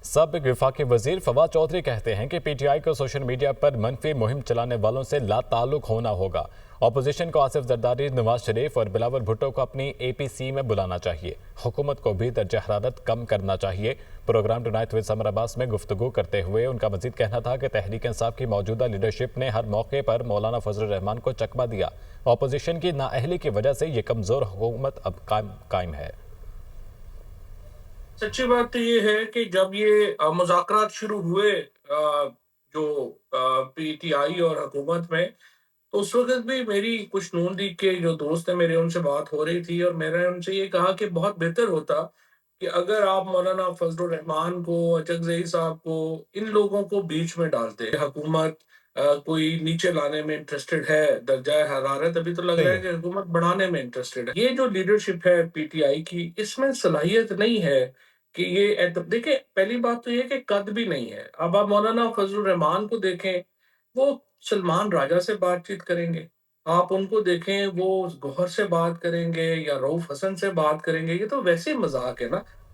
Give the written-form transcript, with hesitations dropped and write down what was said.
سابق وفاقی وزیر فواد چودھری کہتے ہیں کہ پی ٹی آئی کو سوشل میڈیا پر منفی مہم چلانے والوں سے لا تعلق ہونا ہوگا۔ اپوزیشن کو آصف زرداری، نواز شریف اور بلاول بھٹو کو اپنی اے پی سی میں بلانا چاہیے۔ حکومت کو بھی درجہ حرارت کم کرنا چاہیے۔ پروگرام ٹونائٹ ود سمر عباس میں گفتگو کرتے ہوئے ان کا مزید کہنا تھا کہ تحریک انصاف کی موجودہ لیڈرشپ نے ہر موقع پر مولانا فضل الرحمان کو چکمہ دیا۔ اپوزیشن کی نااہلی کی وجہ سے یہ کمزور حکومت اب قائم ہے۔ سچی بات تو یہ ہے کہ جب یہ مذاکرات شروع ہوئے جو پی ٹی آئی اور حکومت میں، تو اس وقت بھی میری کچھ نون لیگ کے جو دوست ہیں میرے، ان سے بات ہو رہی تھی، اور میں نے ان سے یہ کہا کہ بہت بہتر ہوتا کہ اگر آپ مولانا فضل الرحمان کو، اچکزئی صاحب کو، ان لوگوں کو بیچ میں ڈالتے۔ حکومت کوئی نیچے لانے میں انٹرسٹڈ ہے، درجہ حرارت ابھی تو لگ رہا صحیح ہے ہے۔ کہ حکومت بڑھانے میں انٹرسٹڈ ہے۔ یہ جو لیڈرشپ ہے پی ٹی آئی کی، اس میں صلاحیت نہیں ہے کہ دیکھیں، پہلی بات تو یہ کہ قد بھی نہیں ہے۔ اب آپ مولانا فضل الرحمان کو دیکھیں، وہ سلمان راجہ سے بات چیت کریں گے۔ آپ ان کو دیکھیں، وہ گوہر سے بات کریں گے یا رؤف حسن سے بات کریں گے، یہ تو ویسے ہی مذاق ہے نا۔